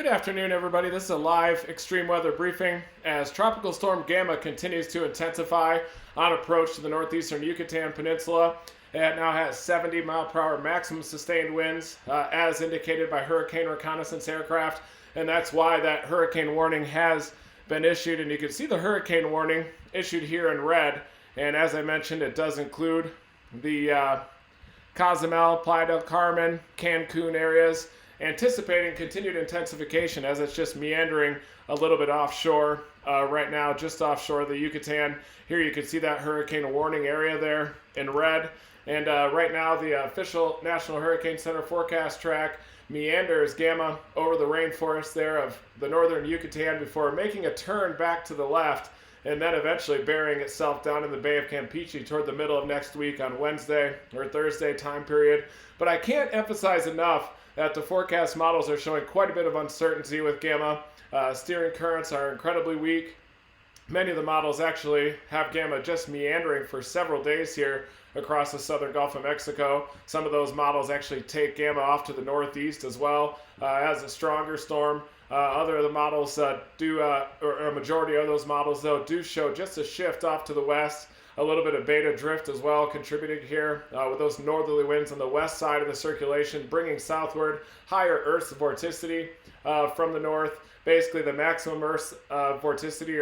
Good afternoon, everybody. This is a live extreme weather briefing as Tropical Storm Gamma continues to intensify on approach to the northeastern Yucatan Peninsula. It now has 70-mile-per-hour maximum sustained winds, as indicated by hurricane reconnaissance aircraft, and that's why that hurricane warning has been issued. And you can see the hurricane warning issued here in red, and as I mentioned, it does include the Cozumel, Playa del Carmen, Cancun areas, anticipating continued intensification as it's just meandering a little bit offshore right now, just offshore the Yucatan. Here you can see that hurricane warning area there in red. And right now the official National Hurricane Center forecast track meanders Gamma over the rainforest there of the northern Yucatan before making a turn back to the left and then eventually burying itself down in the Bay of Campeche toward the middle of next week on Wednesday or Thursday time period. But I can't emphasize enough that the forecast models are showing quite a bit of uncertainty with Gamma. Steering currents are incredibly weak. Many of the models actually have Gamma just meandering for several days here across the southern Gulf of Mexico. Some of those models actually take Gamma off to the northeast as well as a stronger storm. Other of the models or a majority of those models though do show just a shift off to the west. A little bit of beta drift as well contributing here with those northerly winds on the west side of the circulation, bringing southward higher Earth's vorticity from the north. Basically, the maximum Earth's vorticity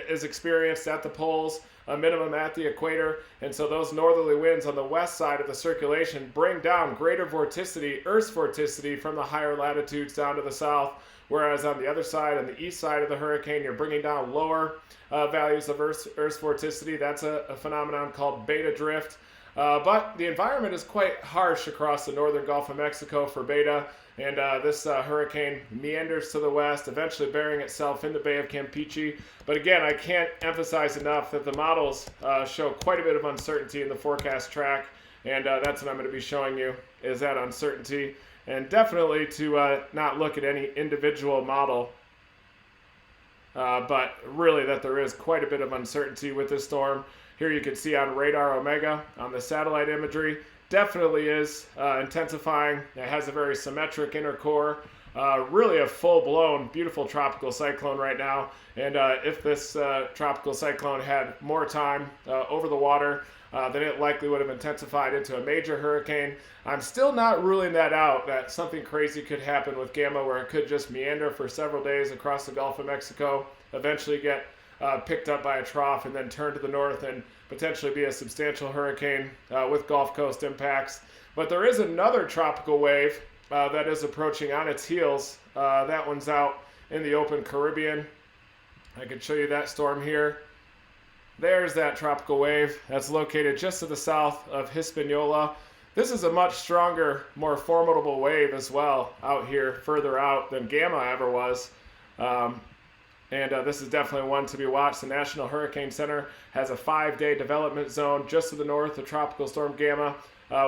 is experienced at the poles, a minimum at the equator, and so those northerly winds on the west side of the circulation bring down greater vorticity, Earth's vorticity, from the higher latitudes down to the south. Whereas on the other side, on the east side of the hurricane, you're bringing down lower values of Earth's vorticity. That's a phenomenon called beta drift. But the environment is quite harsh across the northern Gulf of Mexico for beta. And this hurricane meanders to the west, eventually burying itself in the Bay of Campeche. But again, I can't emphasize enough that the models show quite a bit of uncertainty in the forecast track. And that's what I'm going to be showing you, is that uncertainty. And definitely to not look at any individual model, but really that there is quite a bit of uncertainty with this storm. Here you can see on radar Omega on the satellite imagery, definitely is intensifying. It has a very symmetric inner core, really a full-blown beautiful tropical cyclone right now. And if this tropical cyclone had more time over the water, then it likely would have intensified into a major hurricane. I'm still not ruling that out, that something crazy could happen with Gamma where it could just meander for several days across the Gulf of Mexico, eventually get picked up by a trough and then turn to the north and potentially be a substantial hurricane with Gulf Coast impacts. But there is another tropical wave that is approaching on its heels. That one's out in the open Caribbean. I can show you that storm here. There's that tropical wave that's located just to the south of Hispaniola. This is a much stronger, more formidable wave as well out here, further out than Gamma ever was. This is definitely one to be watched. The National Hurricane Center has a 5-day development zone just to the north of Tropical Storm Gamma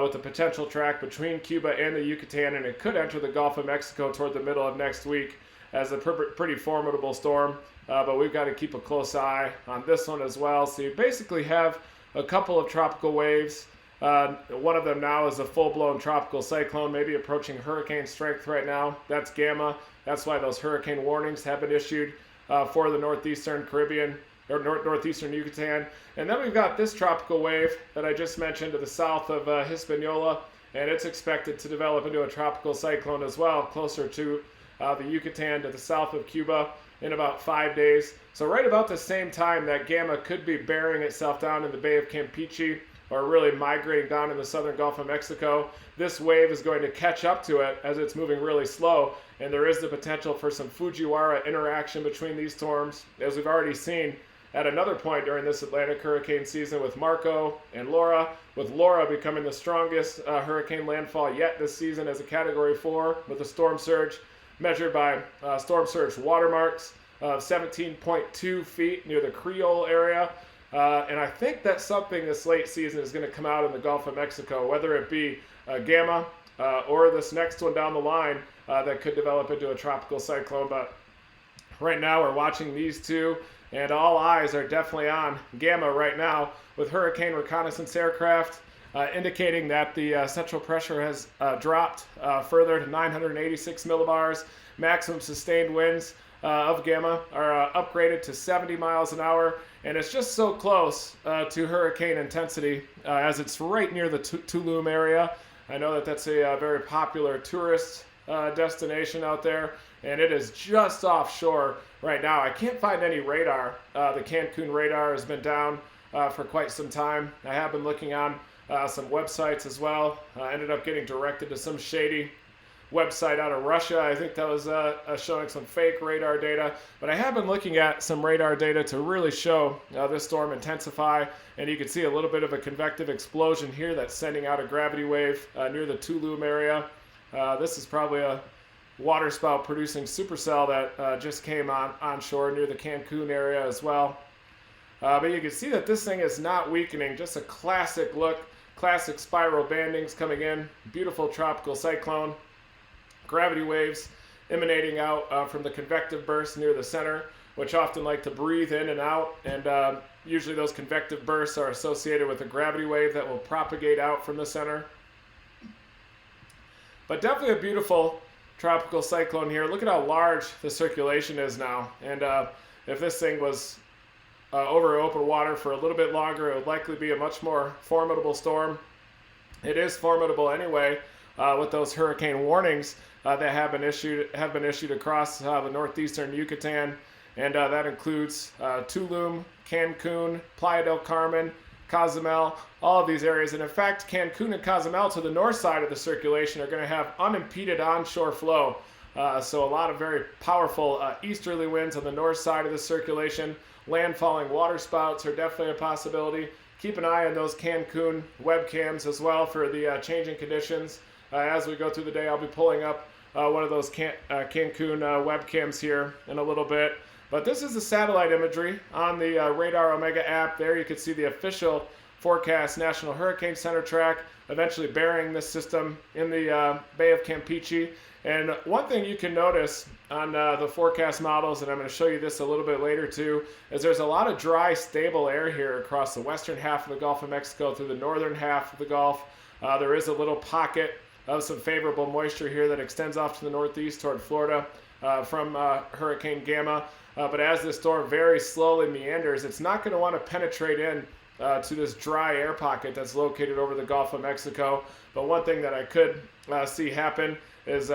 with a potential track between Cuba and the Yucatan, and it could enter the Gulf of Mexico toward the middle of next week as a pretty formidable storm. But we've got to keep a close eye on this one as well. So you basically have a couple of tropical waves. One of them now is a full-blown tropical cyclone, maybe approaching hurricane strength right now. That's Gamma. That's why those hurricane warnings have been issued for the northeastern Caribbean or northeastern Yucatan. And then we've got this tropical wave that I just mentioned to the south of Hispaniola, and it's expected to develop into a tropical cyclone as well, closer to the Yucatan to the south of Cuba in about 5 days. So right about the same time that Gamma could be burying itself down in the Bay of Campeche or really migrating down in the southern Gulf of Mexico, this wave is going to catch up to it as it's moving really slow, and there is the potential for some Fujiwara interaction between these storms, as we've already seen at another point during this Atlantic hurricane season with Marco and Laura, with Laura becoming the strongest hurricane landfall yet this season as a Category 4 with a storm surge measured by storm surge watermarks of 17.2 feet near the Creole area. And I think that's something this late season is going to come out in the Gulf of Mexico, whether it be Gamma or this next one down the line that could develop into a tropical cyclone. But right now we're watching these two, and all eyes are definitely on Gamma right now with hurricane reconnaissance aircraft indicating that the central pressure has dropped further to 986 millibars. Maximum sustained winds of Gamma are upgraded to 70 miles an hour, and it's just so close to hurricane intensity as it's right near the Tulum area. I know that that's a very popular tourist destination out there, and it is just offshore right now. I can't find any radar. The Cancun radar has been down for quite some time. I have been looking on some websites as well. I ended up getting directed to some shady website out of Russia. I think that was showing some fake radar data, but I have been looking at some radar data to really show this storm intensify, and you can see a little bit of a convective explosion here that's sending out a gravity wave near the Tulum area. This is probably a water spout producing supercell that just came onshore near the Cancun area as well. But you can see that this thing is not weakening, just a classic look, classic spiral bandings coming in, beautiful tropical cyclone. Gravity waves emanating out from the convective bursts near the center, which often like to breathe in and out, and usually those convective bursts are associated with a gravity wave that will propagate out from the center. But definitely a beautiful tropical cyclone here. Look at how large the circulation is now, and if this thing was over open water for a little bit longer, it would likely be a much more formidable storm. It is formidable anyway with those hurricane warnings that have been issued across the northeastern Yucatan, and that includes Tulum, Cancun, Playa del Carmen, Cozumel, all of these areas. And in fact, Cancun and Cozumel to the north side of the circulation are going to have unimpeded onshore flow. So a lot of very powerful easterly winds on the north side of the circulation. Landfalling waterspouts are definitely a possibility. Keep an eye on those Cancun webcams as well for the changing conditions. As we go through the day, I'll be pulling up one of those Cancun webcams here in a little bit. But this is the satellite imagery on the Radar Omega app. There you can see the official forecast National Hurricane Center track, eventually burying this system in the Bay of Campeche. And one thing you can notice on the forecast models, and I'm going to show you this a little bit later too, is there's a lot of dry, stable air here across the western half of the Gulf of Mexico through the northern half of the Gulf. There is a little pocket of some favorable moisture here that extends off to the northeast toward Florida from Hurricane Gamma. But as this storm very slowly meanders, it's not going to want to penetrate in to this dry air pocket that's located over the Gulf of Mexico. But one thing that I could see happen is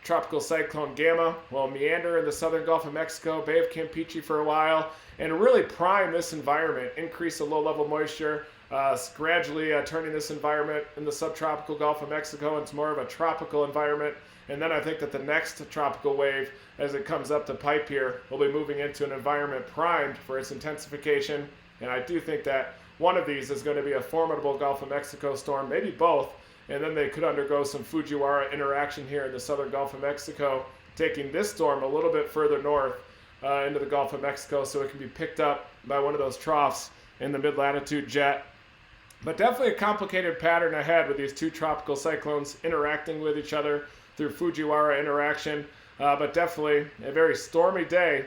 Tropical Cyclone Gamma will meander in the southern Gulf of Mexico, Bay of Campeche for a while, and really prime this environment, increase the low-level moisture, gradually turning this environment in the subtropical Gulf of Mexico into more of a tropical environment. And then I think that the next tropical wave, as it comes up the pipe here, will be moving into an environment primed for its intensification. And I do think that one of these is going to be a formidable Gulf of Mexico storm, maybe both. And then they could undergo some Fujiwara interaction here in the southern Gulf of Mexico, taking this storm a little bit further north into the Gulf of Mexico so it can be picked up by one of those troughs in the mid-latitude jet. But definitely a complicated pattern ahead with these two tropical cyclones interacting with each other through Fujiwara interaction. But definitely a very stormy day,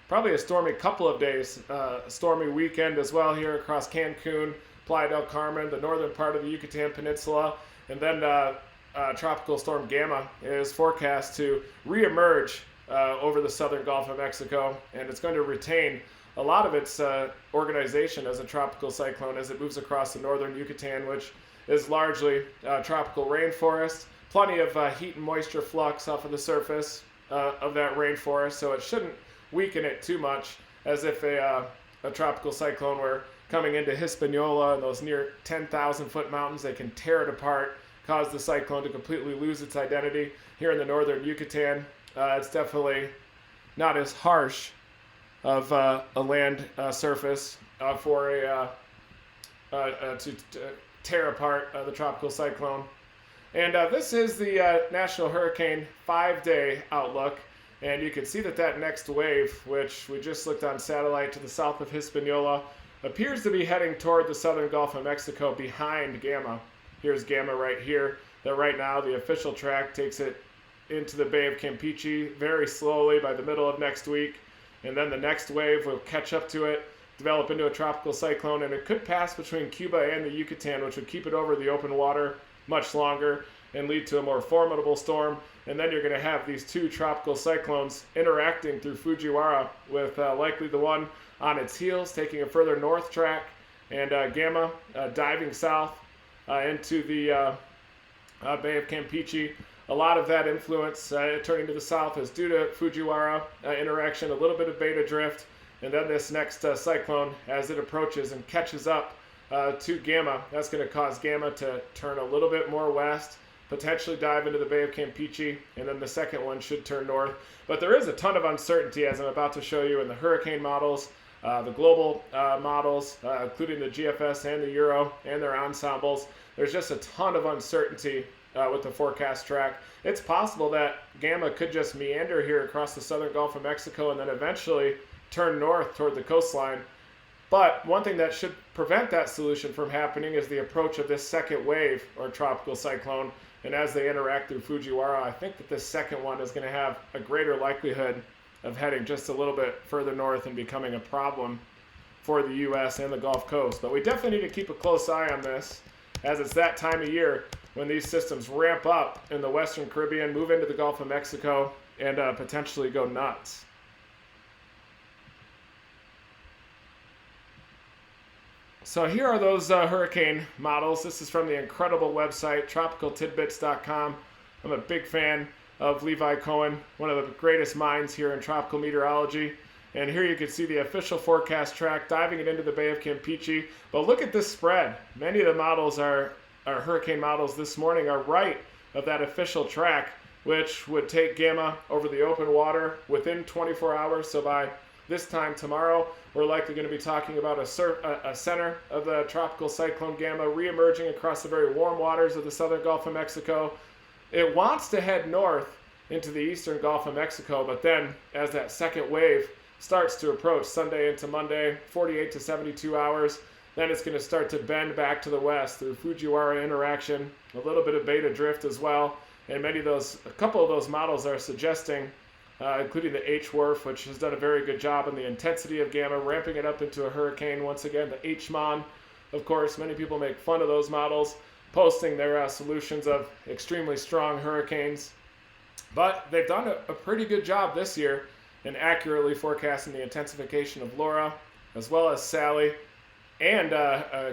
probably a stormy couple of days, stormy weekend as well here across Cancun, Playa del Carmen, the northern part of the Yucatan Peninsula. And then Tropical Storm Gamma is forecast to reemerge over the southern Gulf of Mexico, and it's going to retain a lot of its organization as a tropical cyclone as it moves across the northern Yucatan, which is largely tropical rainforest. Plenty of heat and moisture flux off of the surface of that rainforest, so it shouldn't weaken it too much as if a tropical cyclone were coming into Hispaniola and those near 10,000 foot mountains. They can tear it apart, cause the cyclone to completely lose its identity. Here in the northern Yucatan, it's definitely not as harsh of a land surface for to tear apart the tropical cyclone. And this is the National Hurricane 5-day outlook. And you can see that that next wave, which we just looked on satellite to the south of Hispaniola, appears to be heading toward the southern Gulf of Mexico behind Gamma. Here's Gamma right here. That right now the official track takes it into the Bay of Campeche very slowly by the middle of next week. And then the next wave will catch up to it develop into a tropical cyclone, and it could pass between Cuba and the Yucatan, which would keep it over the open water much longer and lead to a more formidable storm. And then you're going to have these two tropical cyclones interacting through Fujiwara, with likely the one on its heels taking a further north track, and Gamma diving south into the Bay of Campeche. A lot of that influence turning to the south is due to Fujiwara interaction, a little bit of beta drift, and then this next cyclone, as it approaches and catches up to Gamma, that's going to cause Gamma to turn a little bit more west, potentially dive into the Bay of Campeche, and then the second one should turn north. But there is a ton of uncertainty, as I'm about to show you, in the hurricane models, the global models, including the GFS and the Euro and their ensembles. There's just a ton of uncertainty with the forecast track. It's possible that Gamma could just meander here across the southern Gulf of Mexico and then eventually turn north toward the coastline. But one thing that should prevent that solution from happening is the approach of this second wave or tropical cyclone. And as they interact through Fujiwara, I think that this second one is going to have a greater likelihood of heading just a little bit further north and becoming a problem for the U.S. and the Gulf Coast. But we definitely need to keep a close eye on this, as it's that time of year when these systems ramp up in the Western Caribbean, move into the Gulf of Mexico, and potentially go nuts. So here are those hurricane models. This is from the incredible website, tropicaltidbits.com. I'm a big fan of Levi Cohen, one of the greatest minds here in tropical meteorology. And here you can see the official forecast track, diving it into the Bay of Campeche. But look at this spread. Many of the models our hurricane models this morning are right of that official track, which would take Gamma over the open water within 24 hours. So by this time tomorrow, we're likely going to be talking about a center of the tropical cyclone Gamma re-emerging across the very warm waters of the southern Gulf of Mexico. It wants to head north into the eastern Gulf of Mexico, but then as that second wave starts to approach Sunday into Monday, 48 to 72 hours, then it's going to start to bend back to the west through Fujiwara interaction, a little bit of beta drift as well. And a couple of those models are suggesting, including the HWRF, which has done a very good job on the intensity of Gamma, ramping it up into a hurricane once again. The HMON, of course, many people make fun of those models, posting their solutions of extremely strong hurricanes. But they've done a pretty good job this year in accurately forecasting the intensification of Laura, as well as Sally, and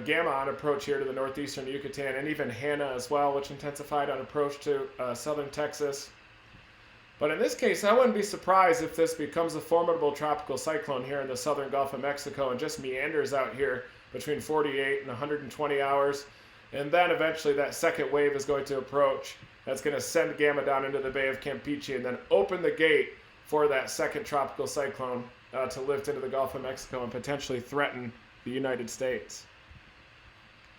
Gamma on approach here to the northeastern Yucatan, and even Hannah as well, which intensified on approach to southern Texas. But in this case, I wouldn't be surprised if this becomes a formidable tropical cyclone here in the southern Gulf of Mexico and just meanders out here between 48 and 120 hours. And then eventually that second wave is going to approach. That's going to send Gamma down into the Bay of Campeche and then open the gate for that second tropical cyclone to lift into the Gulf of Mexico and potentially threaten the United States.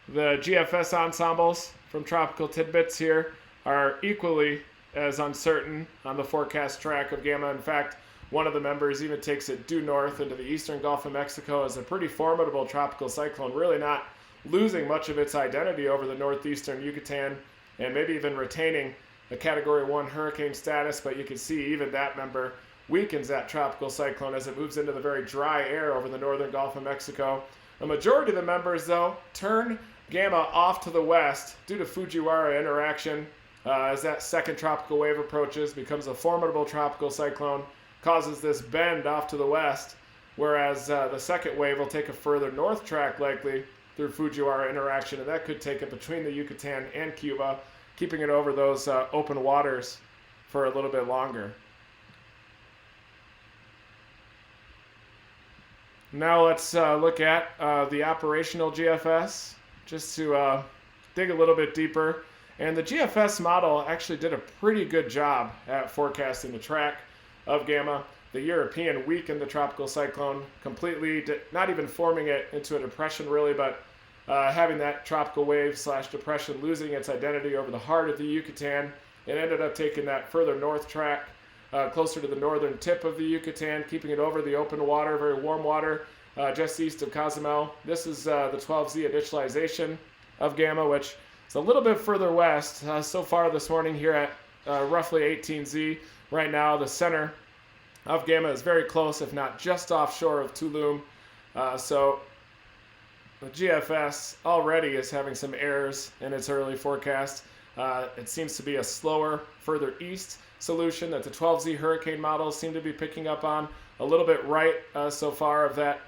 The GFS ensembles from Tropical Tidbits here are equally as uncertain on the forecast track of Gamma. In fact, one of the members even takes it due north into the eastern Gulf of Mexico as a pretty formidable tropical cyclone, really not losing much of its identity over the northeastern Yucatan and maybe even retaining a Category 1 hurricane status, but you can see even that member weakens that tropical cyclone as it moves into the very dry air over the northern Gulf of Mexico. A majority of the members, though, turn Gamma off to the west due to Fujiwara interaction as that second tropical wave approaches, becomes a formidable tropical cyclone, causes this bend off to the west, whereas the second wave will take a further north track likely through Fujiwara interaction, and that could take it between the Yucatan and Cuba, keeping it over those open waters for a little bit longer. Now let's look at the operational GFS, just to dig a little bit deeper. And the GFS model actually did a pretty good job at forecasting the track of Gamma. The European weakened the tropical cyclone completely, not even forming it into a depression really, but having that tropical wave / depression losing its identity over the heart of the Yucatan. It ended up taking that further north track closer to the northern tip of the Yucatan, keeping it over the open water, very warm water, just east of Cozumel. This is the 12Z initialization of Gamma, which is a little bit further west. So far this morning here at roughly 18Z. Right now, the center of Gamma is very close, if not just offshore of Tulum. So the GFS already is having some errors in its early forecast. It seems to be a slower, further east solution that the 12Z hurricane models seem to be picking up on. A little bit right so far of that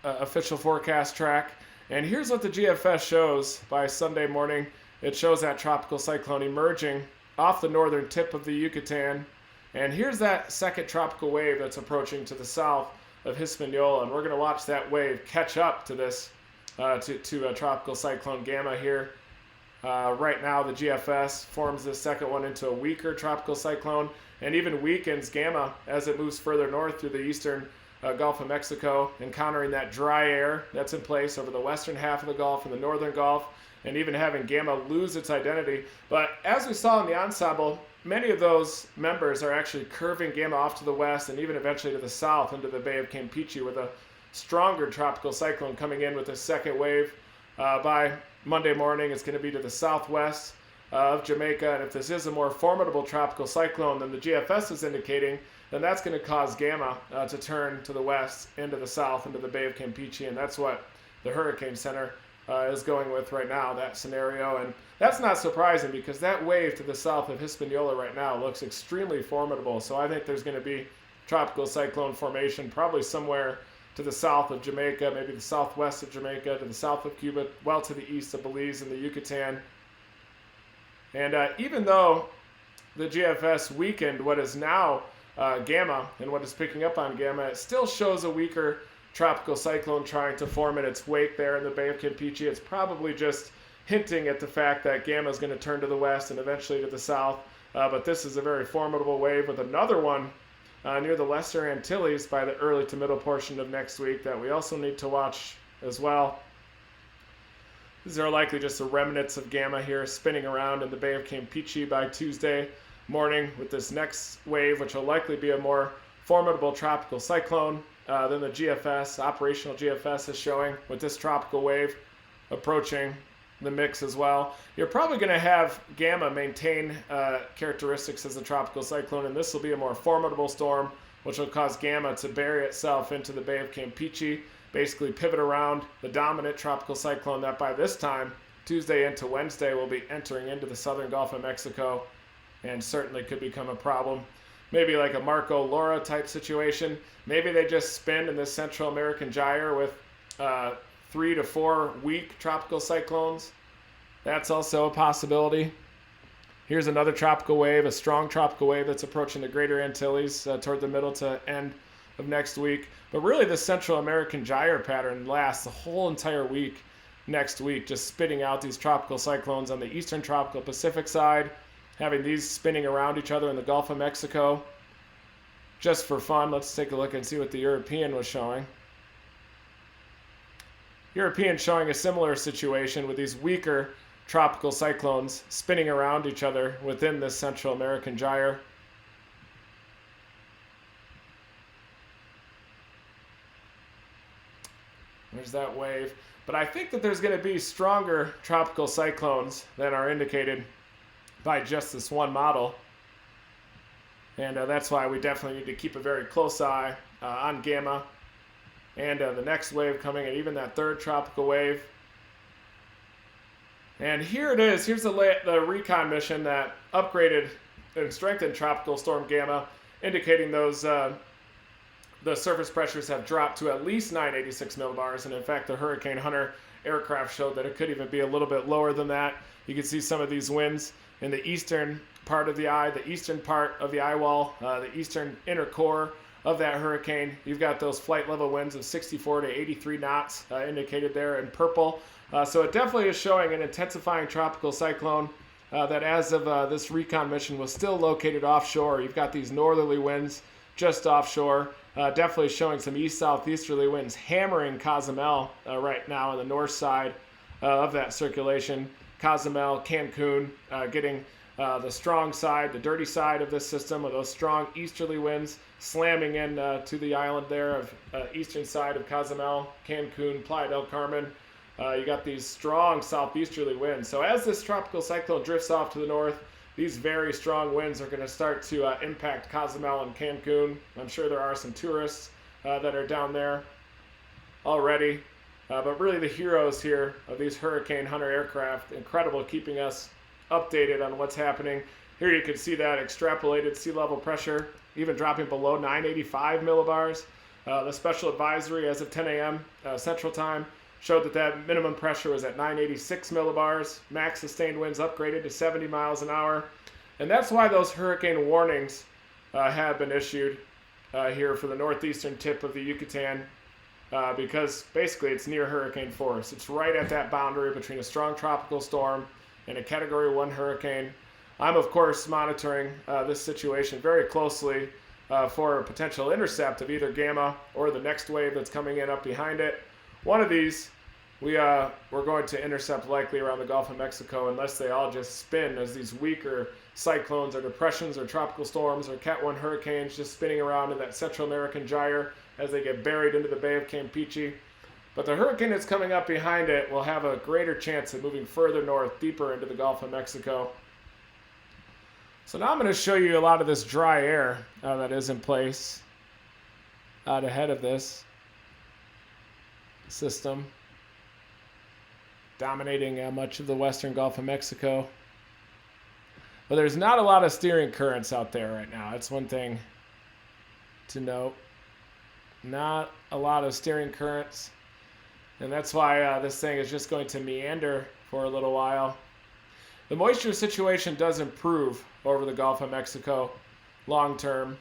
official forecast track. And here's what the GFS shows by Sunday morning. It shows that tropical cyclone emerging off the northern tip of the Yucatan. And here's that second tropical wave that's approaching to the south of Hispaniola. And we're going to watch that wave catch up to this, to a tropical cyclone Gamma here. Right now, the GFS forms the second one into a weaker tropical cyclone and even weakens Gamma as it moves further north through the eastern Gulf of Mexico, encountering that dry air that's in place over the western half of the Gulf and the northern Gulf, and even having Gamma lose its identity. But as we saw in the ensemble, many of those members are actually curving Gamma off to the west and even eventually to the south into the Bay of Campeche, with a stronger tropical cyclone coming in with a second wave. By Monday morning, it's going to be to the southwest of Jamaica, and if this is a more formidable tropical cyclone than the GFS is indicating, then that's going to cause Gamma to turn to the west, into the south, into the Bay of Campeche, and that's what the Hurricane Center is going with right now, that scenario. And that's not surprising because that wave to the south of Hispaniola right now looks extremely formidable. So I think there's going to be tropical cyclone formation probably somewhere to the south of Jamaica, maybe the southwest of Jamaica, to the south of Cuba, well to the east of Belize and the Yucatan. And even though the GFS weakened what is now Gamma and what is picking up on Gamma, it still shows a weaker tropical cyclone trying to form in its wake there in the Bay of Campeche. It's probably just hinting at the fact that Gamma is going to turn to the west and eventually to the south. But this is a very formidable wave with another one near the Lesser Antilles by the early to middle portion of next week that we also need to watch as well. These are likely just the remnants of Gamma here spinning around in the Bay of Campeche by Tuesday morning with this next wave, which will likely be a more formidable tropical cyclone than the GFS, operational GFS is showing, with this tropical wave approaching the mix as well. You're probably going to have Gamma maintain characteristics as a tropical cyclone, and this will be a more formidable storm, which will cause Gamma to bury itself into the Bay of Campeche, basically pivot around the dominant tropical cyclone that by this time, Tuesday into Wednesday, will be entering into the southern Gulf of Mexico and certainly could become a problem. Maybe like a Marco Laura type situation. Maybe they just spin in this Central American gyre with 3 to 4 weak tropical cyclones. That's also a possibility. Here's another tropical wave, a strong tropical wave that's approaching the Greater Antilles toward the middle to end of next week. But really the Central American gyre pattern lasts the whole entire week next week, just spitting out these tropical cyclones on the eastern tropical Pacific side, having these spinning around each other in the Gulf of Mexico. Just for fun, let's take a look and see what the European was showing. European showing a similar situation with these weaker tropical cyclones spinning around each other within this Central American gyre. There's that wave. But I think that there's going to be stronger tropical cyclones than are indicated by just this one model. And that's why we definitely need to keep a very close eye on Gamma and the next wave coming, and even that third tropical wave. And here it is. Here's the recon mission that upgraded and strengthened Tropical Storm Gamma, indicating those the surface pressures have dropped to at least 986 millibars. And in fact, the Hurricane Hunter aircraft showed that it could even be a little bit lower than that. You can see some of these winds in the eastern part of the eye, the eastern part of the eye wall, the eastern inner core of that hurricane. You've got those flight level winds of 64 to 83 knots indicated there in purple. So it definitely is showing an intensifying tropical cyclone that as of this recon mission was still located offshore. You've got these northerly winds just offshore, definitely showing some east-southeasterly winds hammering Cozumel right now on the north side of that circulation. Cozumel, Cancun, getting the strong side, the dirty side of this system with those strong easterly winds slamming in to the island there of eastern side of Cozumel, Cancun, Playa del Carmen. You got these strong southeasterly winds. So as this tropical cyclone drifts off to the north, these very strong winds are going to start to impact Cozumel and Cancun. I'm sure there are some tourists that are down there already. But really the heroes here of these Hurricane Hunter aircraft, incredible keeping us updated on what's happening. Here you can see that extrapolated sea level pressure, even dropping below 985 millibars. The special advisory as of 10 a.m. Central Time showed that minimum pressure was at 986 millibars. Max sustained winds upgraded to 70 miles an hour. And that's why those hurricane warnings have been issued here for the northeastern tip of the Yucatan, because basically it's near hurricane force. It's right at that boundary between a strong tropical storm and a Category 1 hurricane. I'm, of course, monitoring this situation very closely for a potential intercept of either Gamma or the next wave that's coming in up behind it. One of these we're going to intercept likely around the Gulf of Mexico, unless they all just spin as these weaker cyclones or depressions or tropical storms or Cat 1 hurricanes just spinning around in that Central American gyre as they get buried into the Bay of Campeche. But the hurricane that's coming up behind it will have a greater chance of moving further north, deeper into the Gulf of Mexico. So now I'm going to show you a lot of this dry air that is in place out ahead of this system, dominating much of the western Gulf of Mexico. But there's not a lot of steering currents out there right now. That's one thing to note. Not a lot of steering currents. And that's why this thing is just going to meander for a little while. The moisture situation does improve over the Gulf of Mexico long term.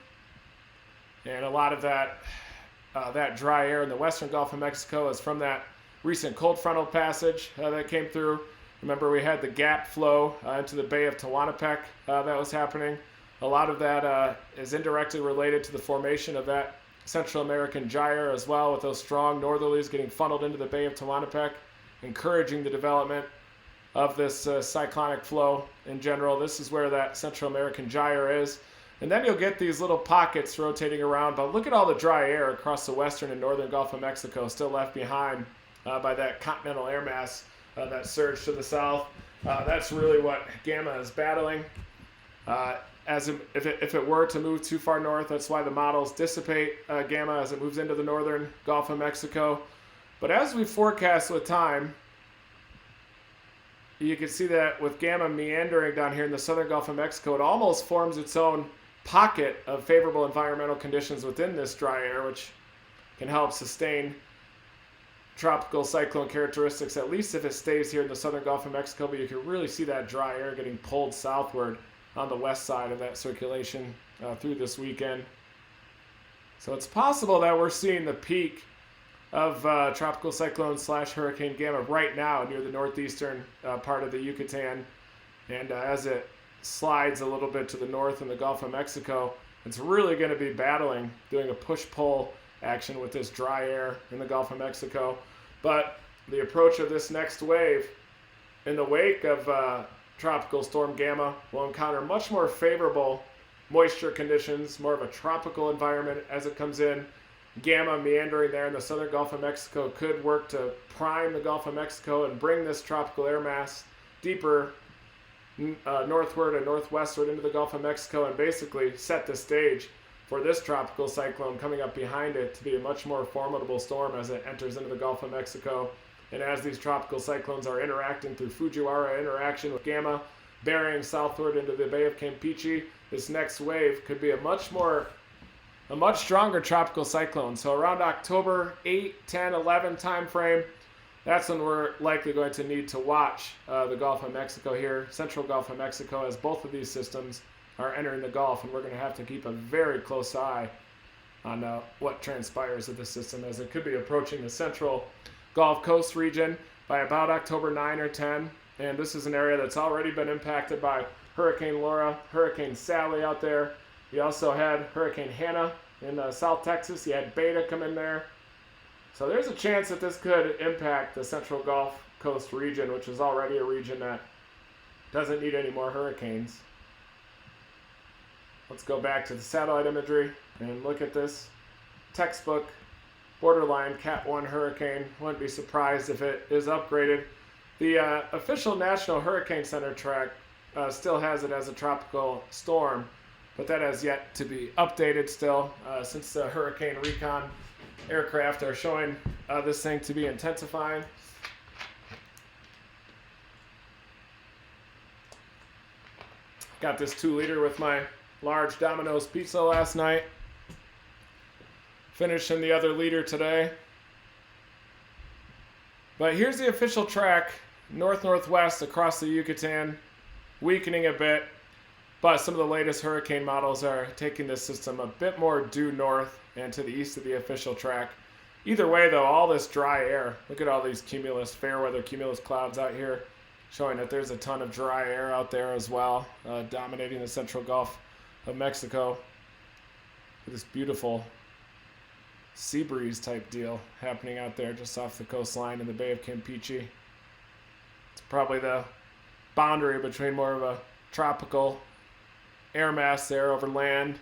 And a lot of that dry air in the western Gulf of Mexico is from that recent cold frontal passage that came through. Remember, we had the gap flow into the Bay of Tehuantepec that was happening. A lot of that is indirectly related to the formation of that Central American gyre as well, with those strong northerlies getting funneled into the Bay of Tehuantepec, encouraging the development of this cyclonic flow in general. This is where that Central American gyre is. And then you'll get these little pockets rotating around. But look at all the dry air across the western and northern Gulf of Mexico still left behind by that continental air mass that surged to the south. That's really what Gamma is battling. If it were to move too far north, that's why the models dissipate Gamma as it moves into the northern Gulf of Mexico. But as we forecast with time, you can see that with Gamma meandering down here in the southern Gulf of Mexico, it almost forms its own pocket of favorable environmental conditions within this dry air, which can help sustain tropical cyclone characteristics, at least if it stays here in the southern Gulf of Mexico. But you can really see that dry air getting pulled southward on the west side of that circulation through this weekend. So it's possible that we're seeing the peak of tropical cyclone / Hurricane Gamma right now near the northeastern part of the Yucatan. And as it slides a little bit to the north in the Gulf of Mexico, it's really going to be battling, doing a push-pull action with this dry air in the Gulf of Mexico. But the approach of this next wave in the wake of Tropical Storm Gamma will encounter much more favorable moisture conditions, more of a tropical environment as it comes in. Gamma meandering there in the southern Gulf of Mexico could work to prime the Gulf of Mexico and bring this tropical air mass deeper northward and northwestward into the Gulf of Mexico, and basically set the stage for this tropical cyclone coming up behind it to be a much more formidable storm as it enters into the Gulf of Mexico. And as these tropical cyclones are interacting through Fujiwara interaction with Gamma, bearing southward into the Bay of Campeche, this next wave could be a much stronger tropical cyclone. So around October 8, 10, 11 time frame, that's when we're likely going to need to watch the Gulf of Mexico here, central Gulf of Mexico, as both of these systems are entering the Gulf, and we're going to have to keep a very close eye on what transpires of the system, as it could be approaching the central Gulf Coast region by about October 9 or 10. And this is an area that's already been impacted by Hurricane Laura, Hurricane Sally out there. You also had Hurricane Hannah in South Texas. You had Beta come in there. So there's a chance that this could impact the central Gulf Coast region, which is already a region that doesn't need any more hurricanes. Let's go back to the satellite imagery and look at this textbook borderline Cat 1 hurricane. Wouldn't be surprised if it is upgraded. The official National Hurricane Center track still has it as a tropical storm, but that has yet to be updated still since the hurricane recon aircraft are showing this thing to be intensifying. Got this 2-liter with my large Domino's pizza last night. Finishing the other liter today. But here's the official track, north-northwest across the Yucatan, weakening a bit. But some of the latest hurricane models are taking this system a bit more due north and to the east of the official track. Either way, though, all this dry air. Look at all these cumulus, fair weather cumulus clouds out here, showing that there's a ton of dry air out there as well, dominating the central Gulf of Mexico. This beautiful sea breeze type deal happening out there just off the coastline in the Bay of Campeche. It's probably the boundary between more of a tropical air mass there over land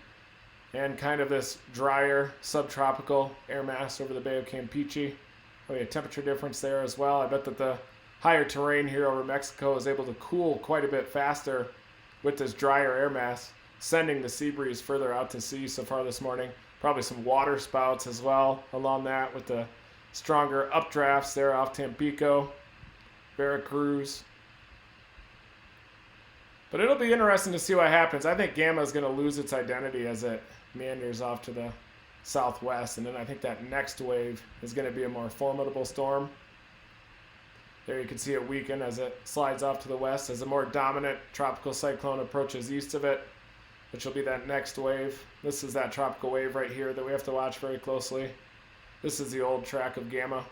and kind of this drier subtropical air mass over the Bay of Campeche. Probably a temperature difference there as well. I bet that the higher terrain here over Mexico is able to cool quite a bit faster with this drier air mass, sending the sea breeze further out to sea so far this morning. Probably some water spouts as well along that with the stronger updrafts there off Tampico, Veracruz. But it'll be interesting to see what happens. I think Gamma is going to lose its identity as it meanders off to the southwest. And then I think that next wave is going to be a more formidable storm. There you can see it weaken as it slides off to the west as a more dominant tropical cyclone approaches east of it, which will be that next wave. This is that tropical wave right here that we have to watch very closely. This is the old track of Gamma,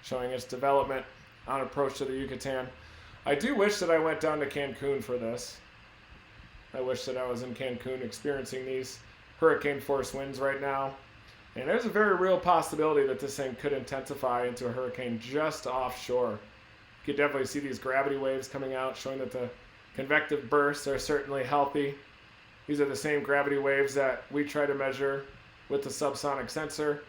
showing its development on approach to the Yucatan. I do wish that I went down to Cancun for this. I wish that I was in Cancun experiencing these hurricane force winds right now. And there's a very real possibility that this thing could intensify into a hurricane just offshore. You could definitely see these gravity waves coming out, showing that the convective bursts are certainly healthy. These are the same gravity waves that we try to measure with the subsonic sensor.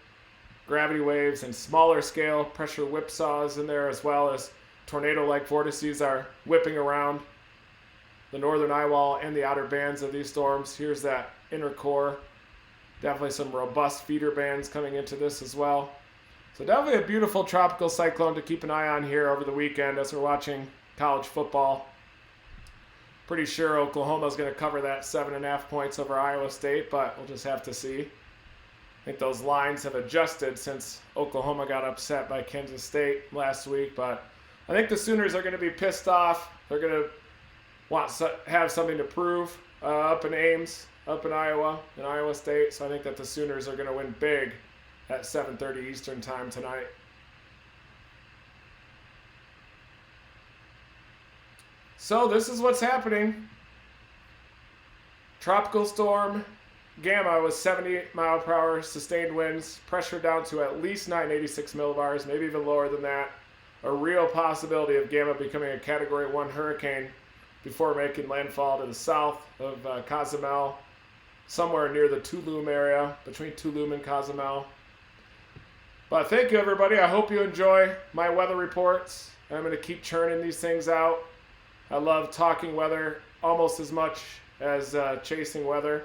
Gravity waves and smaller scale pressure whipsaws in there, as well as tornado-like vortices are whipping around the northern eye wall and the outer bands of these storms. Here's that inner core. Definitely some robust feeder bands coming into this as well. So definitely a beautiful tropical cyclone to keep an eye on here over the weekend as we're watching college football. Pretty sure Oklahoma's going to cover that 7.5 points over Iowa State, but we'll just have to see. I think those lines have adjusted since Oklahoma got upset by Kansas State last week, but I think the Sooners are going to be pissed off. They're going to want to have something to prove up in Ames, up in Iowa State. So I think that the Sooners are going to win big at 7:30 Eastern time tonight. So this is what's happening. Tropical storm Gamma was 70 mile per hour sustained winds, pressure down to at least 986 millibars, maybe even lower than that. A real possibility of Gamma becoming a Category 1 hurricane before making landfall to the south of Cozumel, somewhere near the Tulum area, between Tulum and Cozumel. But thank you, everybody. I hope you enjoy my weather reports. I'm going to keep churning these things out. I love talking weather almost as much as chasing weather.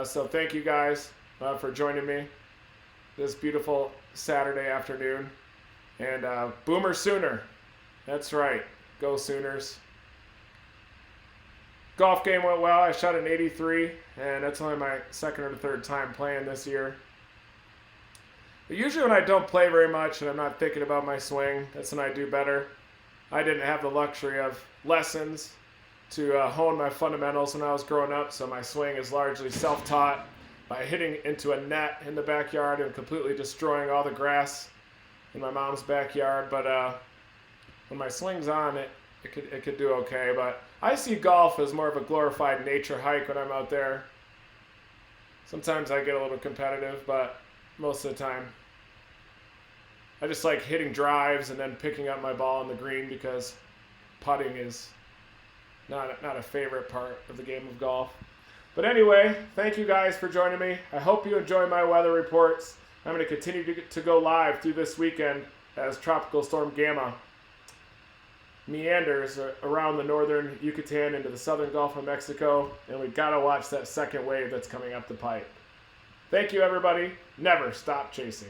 So thank you guys for joining me this beautiful Saturday afternoon. And Boomer Sooner. That's right. Go Sooners. Golf game went well. I shot an 83, and that's only my second or third time playing this year. But usually when I don't play very much and I'm not thinking about my swing, that's when I do better. I didn't have the luxury of lessons to hone my fundamentals when I was growing up, so my swing is largely self-taught by hitting into a net in the backyard and completely destroying all the grass in my mom's backyard. But when my swing's on, it could do okay. But I see golf as more of a glorified nature hike when I'm out there. Sometimes I get a little competitive, but most of the time I just like hitting drives and then picking up my ball on the green, because putting is not a favorite part of the game of golf. But anyway, thank you guys for joining me. I hope you enjoy my weather reports. I'm going to continue to go live through this weekend as Tropical Storm Gamma meanders around the northern Yucatan into the southern Gulf of Mexico, and we've got to watch that second wave that's coming up the pipe. Thank you, everybody. Never stop chasing.